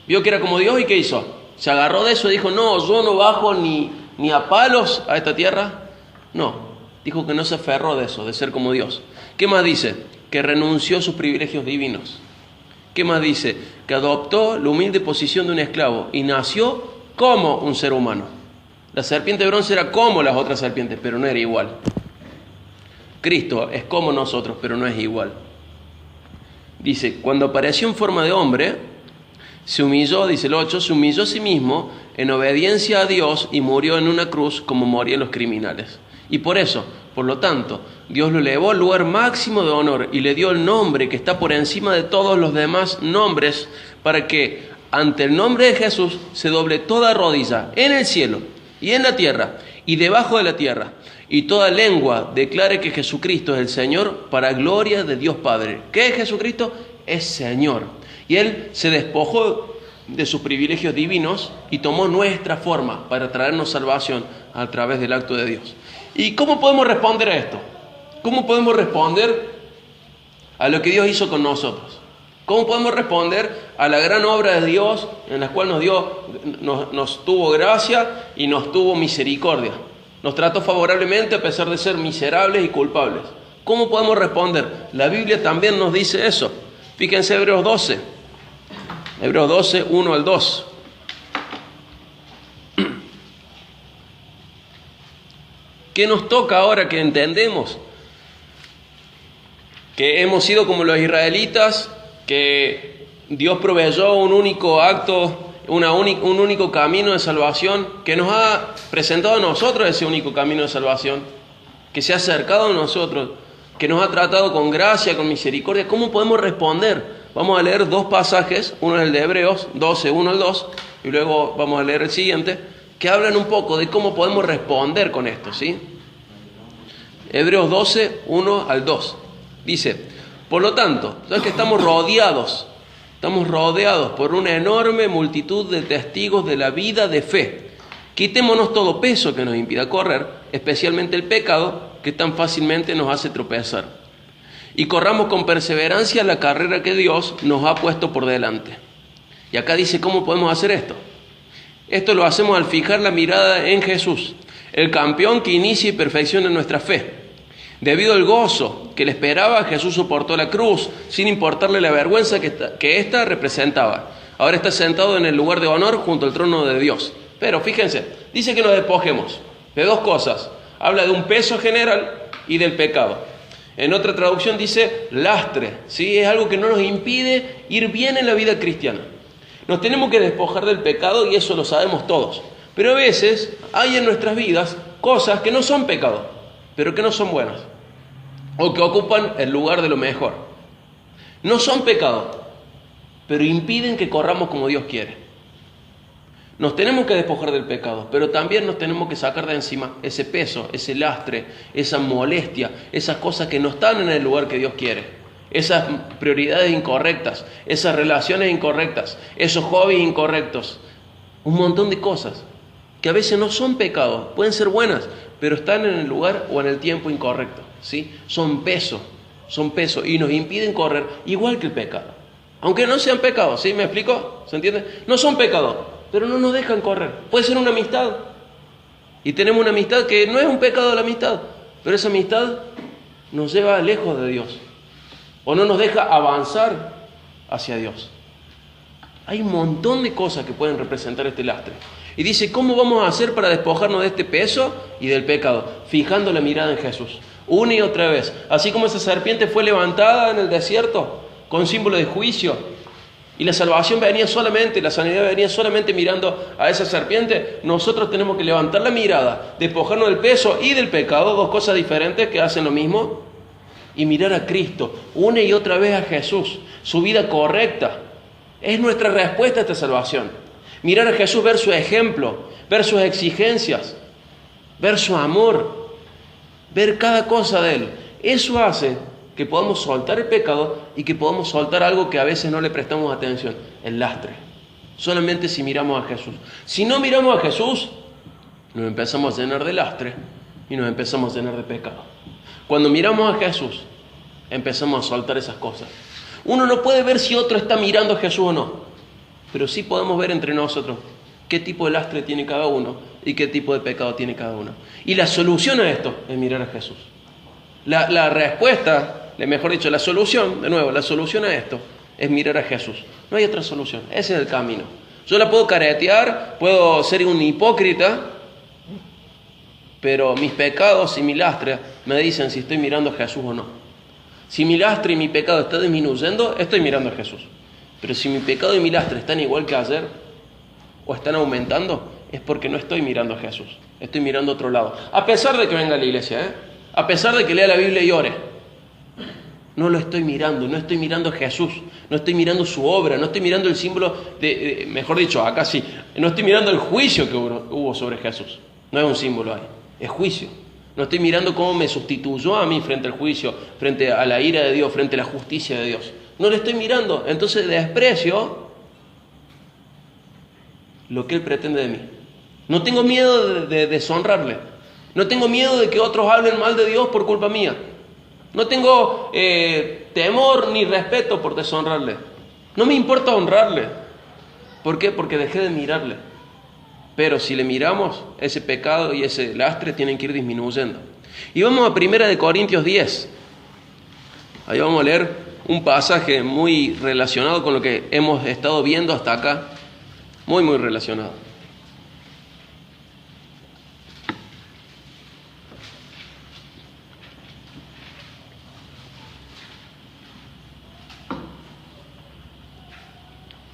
A: Vio que era como Dios y ¿qué hizo? Se agarró de eso y dijo, no, yo no bajo ni a palos a esta tierra. No. Dijo que no se aferró de eso, de ser como Dios. ¿Qué más dice? Que renunció a sus privilegios divinos. ¿Qué más dice? Que adoptó la humilde posición de un esclavo y nació como un ser humano. La serpiente de bronce era como las otras serpientes, pero no era igual. Cristo es como nosotros, pero no es igual. Dice, cuando apareció en forma de hombre, se humilló, dice el 8, se humilló a sí mismo en obediencia a Dios y murió en una cruz como morían los criminales. Y por eso, por lo tanto, Dios lo elevó al lugar máximo de honor y le dio el nombre que está por encima de todos los demás nombres, para que ante el nombre de Jesús se doble toda rodilla en el cielo y en la tierra y debajo de la tierra, y toda lengua declare que Jesucristo es el Señor, para gloria de Dios Padre. ¿Qué es Jesucristo? Es Señor. Y Él se despojó de sus privilegios divinos y tomó nuestra forma para traernos salvación a través del acto de Dios. ¿Y cómo podemos responder a esto? ¿Cómo podemos responder a lo que Dios hizo con nosotros? ¿Cómo podemos responder a la gran obra de Dios en la cual nos tuvo gracia y nos tuvo misericordia? Nos trató favorablemente a pesar de ser miserables y culpables. ¿Cómo podemos responder? La Biblia también nos dice eso. Fíjense Hebreos 12. Hebreos 12, 1 al 2. ¿Qué nos toca ahora que entendemos que hemos sido como los israelitas, que Dios proveyó un único acto, un único camino de salvación, que nos ha presentado a nosotros ese único camino de salvación, que se ha acercado a nosotros que nos ha tratado con gracia, con misericordia, ¿cómo podemos responder? Vamos a leer dos pasajes, uno es el de Hebreos 12, 1 al 2, y luego vamos a leer el siguiente, que hablan un poco de cómo podemos responder con esto, ¿sí? Hebreos 12, 1 al 2. Dice, por lo tanto, ¿sabes que estamos rodeados por una enorme multitud de testigos de la vida de fe? Quitémonos todo peso que nos impida correr, especialmente el pecado que tan fácilmente nos hace tropezar. Y corramos con perseverancia la carrera que Dios nos ha puesto por delante. Y acá dice, ¿cómo podemos hacer esto? Esto lo hacemos al fijar la mirada en Jesús, el campeón que inicia y perfecciona nuestra fe. Debido al gozo que le esperaba, Jesús soportó la cruz, sin importarle la vergüenza que ésta representaba. Ahora está sentado en el lugar de honor junto al trono de Dios. Pero fíjense, dice que nos despojemos de dos cosas. Habla de un peso general y del pecado. En otra traducción dice lastre, ¿sí? Es algo que no nos impide ir bien en la vida cristiana. Nos tenemos que despojar del pecado y eso lo sabemos todos. Pero a veces hay en nuestras vidas cosas que no son pecado, pero que no son buenas, o que ocupan el lugar de lo mejor. No son pecado, pero impiden que corramos como Dios quiere. Nos tenemos que despojar del pecado, pero también nos tenemos que sacar de encima ese peso, ese lastre, esa molestia, esas cosas que no están en el lugar que Dios quiere. Esas prioridades incorrectas, esas relaciones incorrectas, esos hobbies incorrectos, un montón de cosas que a veces no son pecados, pueden ser buenas, pero están en el lugar o en el tiempo incorrecto, ¿sí? Son peso y nos impiden correr igual que el pecado. Aunque no sean pecados, ¿sí? ¿Me explico? ¿Se entiende? No son pecados, pero no nos dejan correr. Puede ser una amistad, y tenemos una amistad que no es un pecado la amistad, pero esa amistad nos lleva lejos de Dios, o no nos deja avanzar hacia Dios. Hay un montón de cosas que pueden representar este lastre. Y dice, ¿cómo vamos a hacer para despojarnos de este peso y del pecado? Fijando la mirada en Jesús, una y otra vez. Así como esa serpiente fue levantada en el desierto con símbolo de juicio, y la salvación venía solamente, la sanidad venía solamente mirando a esa serpiente, nosotros tenemos que levantar la mirada, despojarnos del peso y del pecado, dos cosas diferentes que hacen lo mismo, y mirar a Cristo, una y otra vez a Jesús, su vida correcta. Es nuestra respuesta a esta salvación. Mirar a Jesús, ver su ejemplo, ver sus exigencias, ver su amor, ver cada cosa de Él. Eso hace que podamos soltar el pecado y que podamos soltar algo que a veces no le prestamos atención, el lastre. Solamente si miramos a Jesús. Si no miramos a Jesús, nos empezamos a llenar de lastre y nos empezamos a llenar de pecado. Cuando miramos a Jesús, empezamos a soltar esas cosas. Uno no puede ver si otro está mirando a Jesús o no, pero sí podemos ver entre nosotros qué tipo de lastre tiene cada uno y qué tipo de pecado tiene cada uno. Y la solución a esto es mirar a Jesús. La respuesta, mejor dicho, la solución, de nuevo, la solución a esto es mirar a Jesús. No hay otra solución, ese es el camino. Yo la puedo caretear, puedo ser un hipócrita, pero mis pecados y mi lastre me dicen si estoy mirando a Jesús o no. Si mi lastre y mi pecado está disminuyendo, estoy mirando a Jesús. Pero si mi pecado y mi lastre están igual que ayer o están aumentando, es porque no estoy mirando a Jesús, estoy mirando a otro lado. A pesar de que venga a la iglesia, a pesar de que lea la Biblia y ore, no lo estoy mirando, no estoy mirando a Jesús, no estoy mirando su obra, no estoy mirando el símbolo mejor dicho, acá sí, no estoy mirando el juicio que hubo sobre Jesús. No es un símbolo ahí, es juicio. No estoy mirando cómo me sustituyó a mí frente al juicio, frente a la ira de Dios, frente a la justicia de Dios. No le estoy mirando, entonces desprecio lo que Él pretende de mí. No tengo miedo de deshonrarle. No tengo miedo de que otros hablen mal de Dios por culpa mía. No tengo temor ni respeto por deshonrarle. No me importa honrarle. ¿Por qué? Porque dejé de mirarle. Pero si le miramos, ese pecado y ese lastre tienen que ir disminuyendo. Y vamos a 1 Corintios 10. Ahí vamos a leer un pasaje muy relacionado con lo que hemos estado viendo hasta acá. Muy, muy relacionado.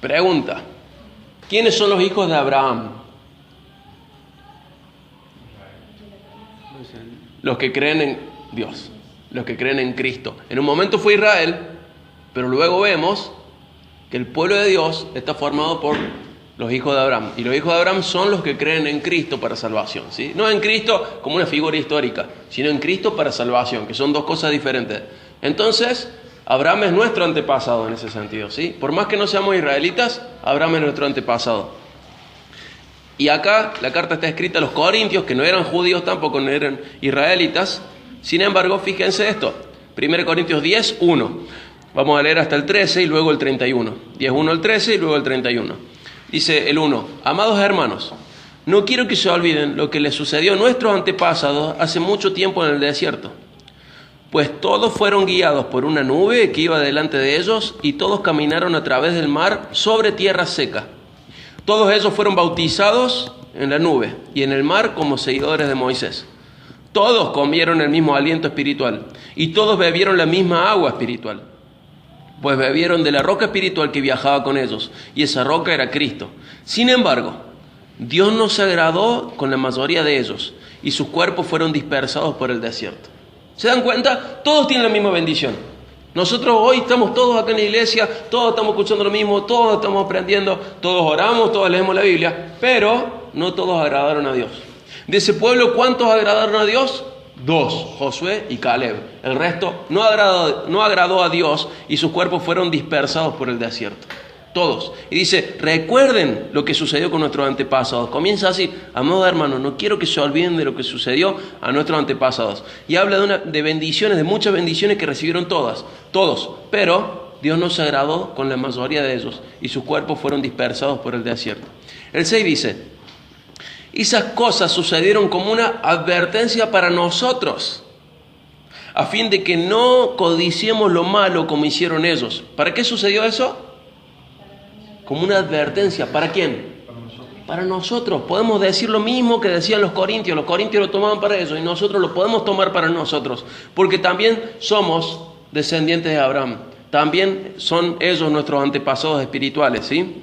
A: Pregunta: ¿quiénes son los hijos de Abraham? Los que creen en Dios. los que creen en Cristo. En un momento fue Israel, pero luego vemos que el pueblo de Dios está formado por los hijos de Abraham. Y los hijos de Abraham son los que creen en Cristo para salvación, ¿sí? No en Cristo como una figura histórica, sino en Cristo para salvación, que son dos cosas diferentes. Entonces, Abraham es nuestro antepasado en ese sentido, ¿sí? Por más que no seamos israelitas, Abraham es nuestro antepasado. Y acá la carta está escrita a los corintios, que no eran judíos tampoco, no eran israelitas. Sin embargo, fíjense esto, 1 Corintios 10, 1. Vamos a leer hasta el 13 y luego el 31. 10, 1 al 13 y luego el 31. Dice el 1, amados hermanos, no quiero que se olviden lo que les sucedió a nuestros antepasados hace mucho tiempo en el desierto. Pues todos fueron guiados por una nube que iba delante de ellos y todos caminaron a través del mar sobre tierra seca. Todos ellos fueron bautizados en la nube y en el mar como seguidores de Moisés. Todos comieron el mismo aliento espiritual y todos bebieron la misma agua espiritual. Pues bebieron de la roca espiritual que viajaba con ellos, y esa roca era Cristo. Sin embargo, Dios no se agradó con la mayoría de ellos, y sus cuerpos fueron dispersados por el desierto. ¿Se dan cuenta? Todos tienen la misma bendición. Nosotros hoy estamos todos acá en la iglesia, todos estamos escuchando lo mismo, todos estamos aprendiendo, todos oramos, todos leemos la Biblia, pero no todos agradaron a Dios. De ese pueblo, ¿cuántos agradaron a Dios? 2, Josué y Caleb. El resto no agradó a Dios y sus cuerpos fueron dispersados por el desierto. Todos. Y dice, recuerden lo que sucedió con nuestros antepasados. Comienza así, amados hermanos, no quiero que se olviden de lo que sucedió a nuestros antepasados. Y habla de bendiciones, de muchas bendiciones que recibieron todos. Pero Dios no se agradó con la mayoría de ellos y sus cuerpos fueron dispersados por el desierto. El 6 dice, esas cosas sucedieron como una advertencia para nosotros, a fin de que no codiciemos lo malo como hicieron ellos. ¿Para qué sucedió eso? Como una advertencia. ¿Para quién? Para nosotros. Podemos decir lo mismo que decían los corintios. Los corintios lo tomaban para ellos y nosotros lo podemos tomar para nosotros. Porque también somos descendientes de Abraham. También son ellos nuestros antepasados espirituales, ¿sí?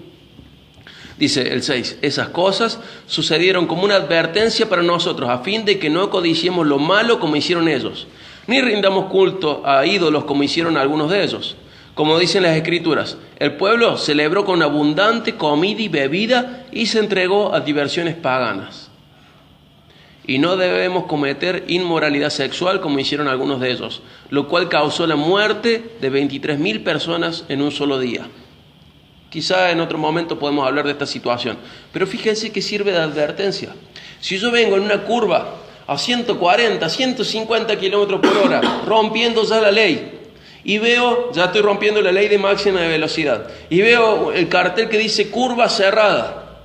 A: Dice el 6, esas cosas sucedieron como una advertencia para nosotros, a fin de que no codiciemos lo malo como hicieron ellos, ni rindamos culto a ídolos como hicieron algunos de ellos. Como dicen las Escrituras, el pueblo celebró con abundante comida y bebida y se entregó a diversiones paganas. Y no debemos cometer inmoralidad sexual como hicieron algunos de ellos, lo cual causó la muerte de 23,000 personas en un solo día. Quizá en otro momento podemos hablar de esta situación, pero fíjense que sirve de advertencia. Si yo vengo en una curva a 140, 150 kilómetros por hora, rompiendo ya la ley, y veo, ya estoy rompiendo la ley de máxima de velocidad, y veo el cartel que dice curva cerrada,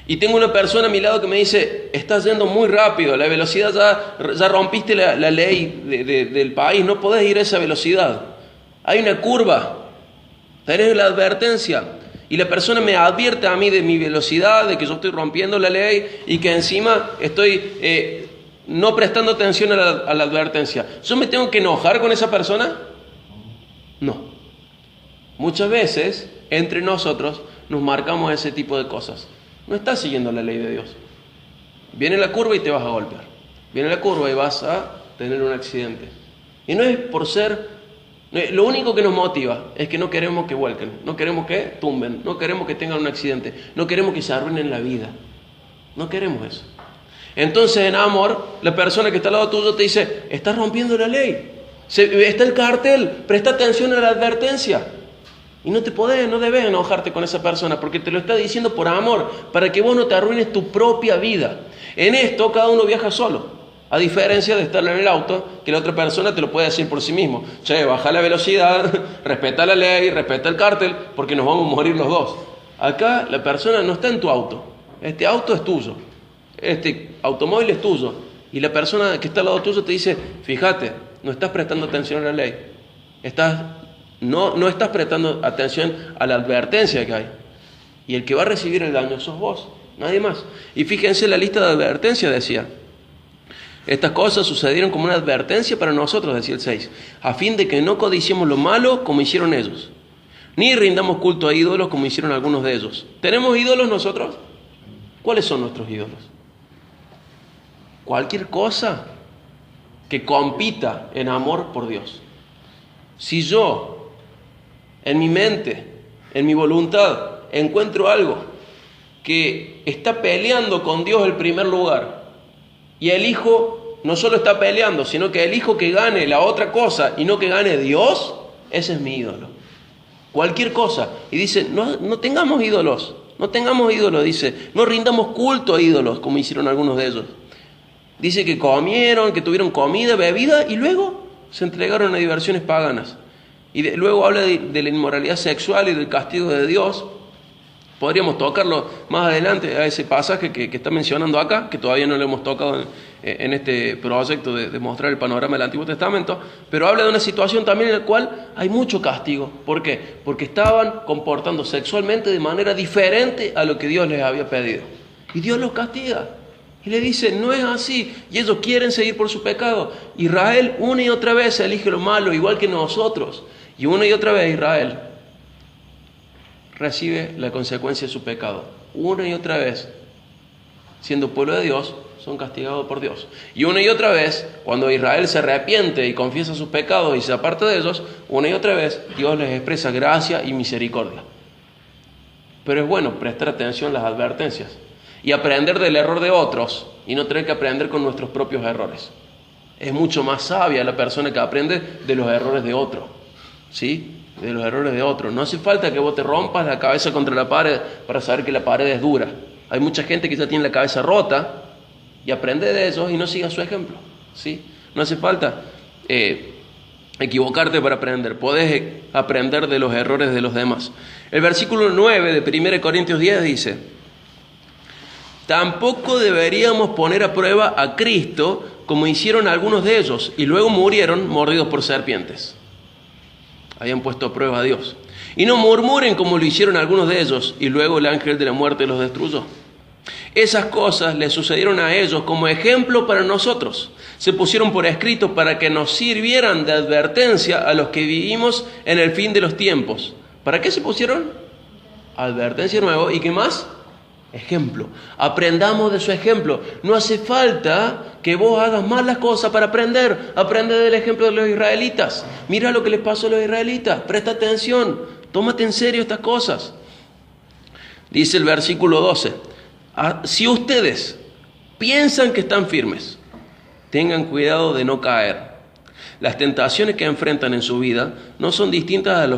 A: y tengo una persona a mi lado que me dice, estás yendo muy rápido, la velocidad ya rompiste la ley del país, no podés ir a esa velocidad, hay una curva. Tenés la advertencia y la persona me advierte a mí de mi velocidad, de que yo estoy rompiendo la ley y que encima estoy no prestando atención a la advertencia. ¿Yo me tengo que enojar con esa persona? No. Muchas veces entre nosotros nos marcamos ese tipo de cosas. No estás siguiendo la ley de Dios. Viene la curva y te vas a golpear. Viene la curva y vas a tener un accidente. Y no es por ser... Lo único que nos motiva es que no queremos que vuelquen, no queremos que tumben, no queremos que tengan un accidente, no queremos que se arruinen la vida. No queremos eso. Entonces en amor, la persona que está al lado tuyo te dice, estás rompiendo la ley, está el cartel, presta atención a la advertencia. Y no debes enojarte con esa persona porque te lo está diciendo por amor, para que vos no te arruines tu propia vida. En esto cada uno viaja solo. A diferencia de estar en el auto, que la otra persona te lo puede decir por sí mismo. Che, baja la velocidad, respeta la ley, respeta el cártel, porque nos vamos a morir los dos. Acá la persona no está en tu auto. Este auto es tuyo. Este automóvil es tuyo. Y la persona que está al lado tuyo te dice, fíjate, no estás prestando atención a la ley. No estás prestando atención a la advertencia que hay. Y el que va a recibir el daño sos vos, nadie más. Y fíjense la lista de advertencias, decía. Estas cosas sucedieron como una advertencia para nosotros, decía el 6, a fin de que no codiciemos lo malo como hicieron ellos, ni rindamos culto a ídolos como hicieron algunos de ellos. ¿Tenemos ídolos nosotros? ¿Cuáles son nuestros ídolos? Cualquier cosa que compita en amor por Dios. Si yo, en mi mente, en mi voluntad, encuentro algo que está peleando con Dios el primer lugar, y elijo, no solo está peleando, sino que elijo que gane la otra cosa y no que gane Dios, ese es mi ídolo. Cualquier cosa. Y dice, no tengamos ídolos, dice, no rindamos culto a ídolos, como hicieron algunos de ellos. Dice que comieron, que tuvieron comida, bebida, y luego se entregaron a diversiones paganas. Y luego habla de la inmoralidad sexual y del castigo de Dios. Podríamos tocarlo más adelante a ese pasaje que está mencionando acá, que todavía no lo hemos tocado en este proyecto de mostrar el panorama del Antiguo Testamento, pero habla de una situación también en la cual hay mucho castigo. ¿Por qué? Porque estaban comportando sexualmente de manera diferente a lo que Dios les había pedido. Y Dios los castiga. Y le dice, no es así. Y ellos quieren seguir por su pecado. Israel una y otra vez elige lo malo, igual que nosotros. Y una y otra vez Israel recibe la consecuencia de su pecado. Una y otra vez, siendo pueblo de Dios, son castigados por Dios. Y una y otra vez, cuando Israel se arrepiente y confiesa sus pecados y se aparta de ellos, una y otra vez Dios les expresa gracia y misericordia. Pero es bueno prestar atención a las advertencias y aprender del error de otros y no tener que aprender con nuestros propios errores. Es mucho más sabia la persona que aprende de los errores de otro, ¿sí? De los errores de otro. No hace falta que vos te rompas la cabeza contra la pared para saber que la pared es dura. Hay mucha gente que ya tiene la cabeza rota y aprende de ellos y no siga su ejemplo, ¿sí? No hace falta equivocarte para aprender. Podés aprender de los errores de los demás. El versículo 9 de 1 Corintios 10 dice: tampoco deberíamos poner a prueba a Cristo como hicieron algunos de ellos y luego murieron mordidos por serpientes. Habían puesto a prueba a Dios. Y no murmuren como lo hicieron algunos de ellos y luego el ángel de la muerte los destruyó. Esas cosas les sucedieron a ellos como ejemplo para nosotros. Se pusieron por escrito para que nos sirvieran de advertencia a los que vivimos en el fin de los tiempos. ¿Para qué se pusieron? Advertencia de nuevo. ¿Y qué más? Ejemplo. Aprendamos de su ejemplo. No hace falta que vos hagas más las cosas para aprender. Aprende del ejemplo de los israelitas. Mira lo que les pasó a los israelitas. Presta atención. Tómate en serio estas cosas. Dice el versículo 12. Si ustedes piensan que están firmes, tengan cuidado de no caer. Las tentaciones que enfrentan en su vida no son distintas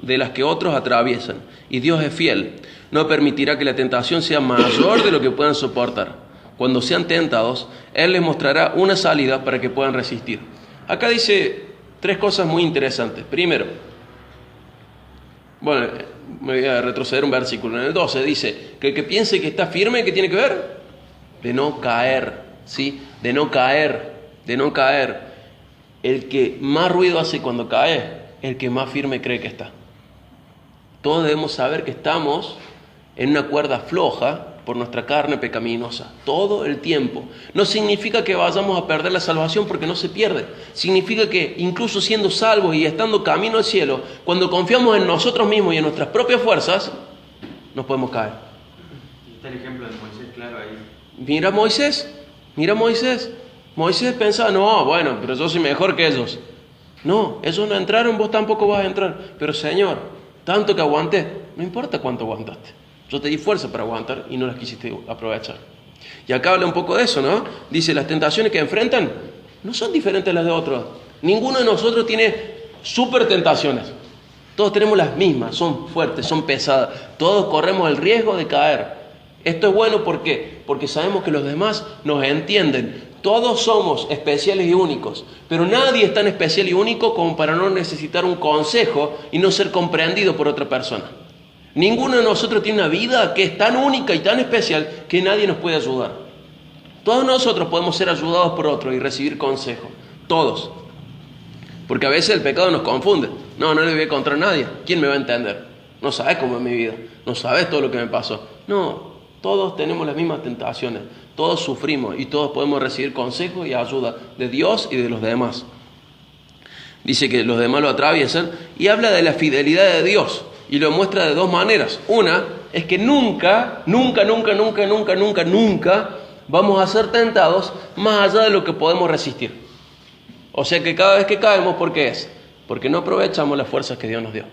A: de las que otros atraviesan. Y Dios es fiel. No permitirá que la tentación sea mayor de lo que puedan soportar. Cuando sean tentados, Él les mostrará una salida para que puedan resistir. Acá dice 3 cosas muy interesantes. Primero, me voy a retroceder un versículo. En el 12 dice que el que piense que está firme, ¿qué tiene que ver? De no caer, ¿sí? De no caer. El que más ruido hace cuando cae, el que más firme cree que está. Todos debemos saber que estamos en una cuerda floja por nuestra carne pecaminosa, todo el tiempo. No significa que vayamos a perder la salvación porque no se pierde. Significa que incluso siendo salvos y estando camino al cielo, cuando confiamos en nosotros mismos y en nuestras propias fuerzas, nos podemos caer.
C: Está el ejemplo de Moisés, claro, ahí.
A: Mira Moisés. Moisés pensaba, no, bueno, pero yo soy mejor que ellos. No, ellos no entraron, vos tampoco vas a entrar. Pero Señor, tanto que aguanté, no importa cuánto aguantaste. Yo te di fuerza para aguantar y no las quisiste aprovechar. Y acá habla un poco de eso, ¿no? Dice, las tentaciones que enfrentan no son diferentes a las de otros. Ninguno de nosotros tiene super tentaciones. Todos tenemos las mismas, son fuertes, son pesadas. Todos corremos el riesgo de caer. Esto es bueno porque sabemos que los demás nos entienden. Todos somos especiales y únicos, pero nadie es tan especial y único como para no necesitar un consejo y no ser comprendido por otra persona. Ninguno de nosotros tiene una vida que es tan única y tan especial que nadie nos puede ayudar. Todos nosotros podemos ser ayudados por otro y recibir consejo. Todos. Porque a veces el pecado nos confunde. No le voy a contar a nadie. ¿Quién me va a entender? No sabes cómo es mi vida. No sabes todo lo que me pasó. No, todos tenemos las mismas tentaciones. Todos sufrimos y todos podemos recibir consejo y ayuda de Dios y de los demás. Dice que los demás lo atraviesan y habla de la fidelidad de Dios. Y lo muestra de 2 maneras. Una es que nunca vamos a ser tentados más allá de lo que podemos resistir. O sea que cada vez que caemos, ¿por qué es? Porque no aprovechamos las fuerzas que Dios nos dio.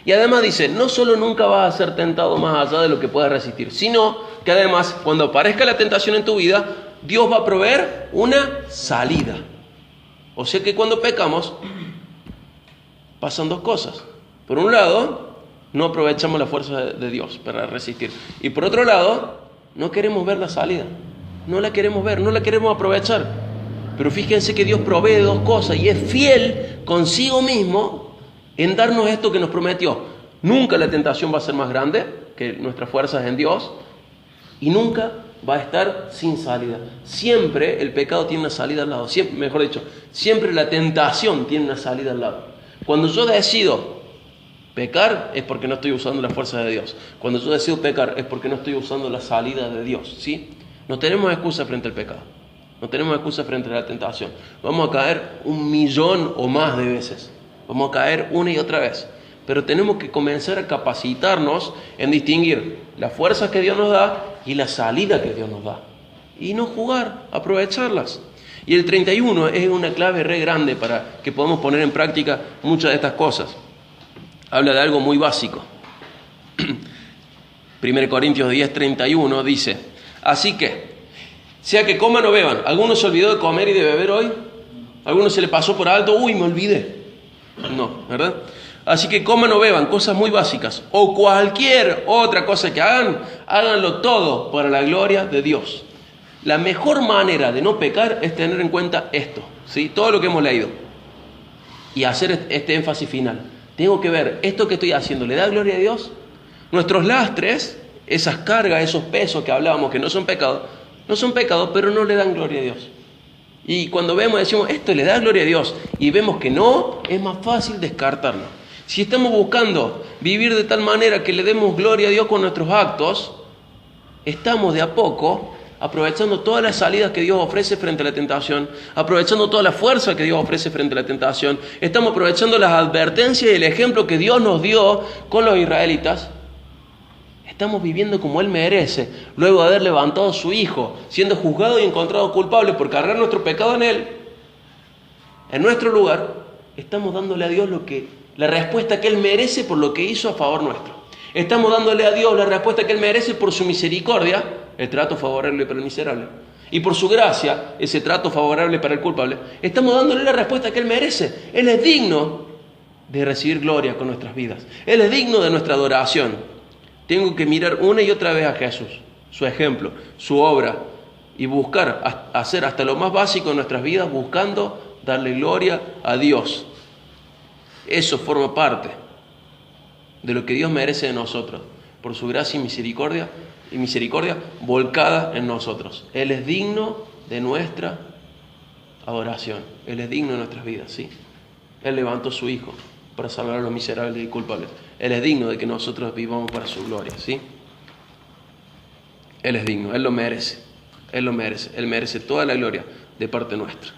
A: Y además dice, no solo nunca vas a ser tentado más allá de lo que puedas resistir, sino que además, cuando aparezca la tentación en tu vida, Dios va a proveer una salida. O sea que cuando pecamos, pasan dos cosas. Por un lado, no aprovechamos la fuerza de Dios para resistir. Y por otro lado, no queremos ver la salida. No la queremos ver, no la queremos aprovechar. Pero fíjense que Dios provee dos cosas y es fiel consigo mismo en darnos esto que nos prometió. Nunca la tentación va a ser más grande que nuestras fuerzas en Dios y nunca va a estar sin salida. Siempre el pecado tiene una salida al lado. Siempre, mejor dicho, siempre la tentación tiene una salida al lado. Cuando yo decido pecar es porque no estoy usando la fuerza de Dios. Cuando yo decido pecar es porque no estoy usando la salida de Dios, ¿sí? No tenemos excusa frente al pecado. No tenemos excusa frente a la tentación. Vamos a caer 1.000.000 o más de veces. Vamos a caer una y otra vez. Pero tenemos que comenzar a capacitarnos en distinguir las fuerzas que Dios nos da y la salida que Dios nos da. Y no jugar, aprovecharlas. Y el 31 es una clave re grande para que podamos poner en práctica muchas de estas cosas. Habla de algo muy básico. 1 Corintios 10:31 dice, así que, sea que coman o beban, ¿alguno se olvidó de comer y de beber hoy? ¿Alguno se le pasó por alto? Uy, me olvidé. No, ¿verdad? Así que coman o beban, cosas muy básicas, o cualquier otra cosa que hagan, háganlo todo para la gloria de Dios. La mejor manera de no pecar es tener en cuenta esto, ¿sí? Todo lo que hemos leído. Y hacer este énfasis final. Tengo que ver, ¿esto que estoy haciendo le da gloria a Dios? Nuestros lastres, esas cargas, esos pesos que hablábamos que no son pecados, pero no le dan gloria a Dios. Y cuando vemos, decimos, esto le da gloria a Dios, y vemos que no, es más fácil descartarlo. Si estamos buscando vivir de tal manera que le demos gloria a Dios con nuestros actos, estamos de a poco aprovechando todas las salidas que Dios ofrece frente a la tentación, aprovechando toda la fuerza que Dios ofrece frente a la tentación, estamos aprovechando las advertencias y el ejemplo que Dios nos dio con los israelitas. Estamos viviendo como Él merece, luego de haber levantado a su Hijo, siendo juzgado y encontrado culpable por cargar nuestro pecado en Él, en nuestro lugar, estamos dándole a Dios la respuesta que Él merece por lo que hizo a favor nuestro. Estamos dándole a Dios la respuesta que Él merece por su misericordia, el trato favorable para el miserable, y por su gracia, ese trato favorable para el culpable. Estamos dándole la respuesta que Él merece. Él es digno de recibir gloria con nuestras vidas. Él es digno de nuestra adoración. Tengo que mirar una y otra vez a Jesús, su ejemplo, su obra, y buscar hacer hasta lo más básico de nuestras vidas, buscando darle gloria a Dios. Eso forma parte de lo que Dios merece de nosotros, por su gracia y misericordia volcada en nosotros. Él es digno de nuestra adoración, Él es digno de nuestras vidas, ¿sí? Él levantó a su Hijo para salvar a los miserables y culpables. Él es digno de que nosotros vivamos para su gloria, ¿sí? Él es digno, Él lo merece. Él lo merece. Él merece toda la gloria de parte nuestra.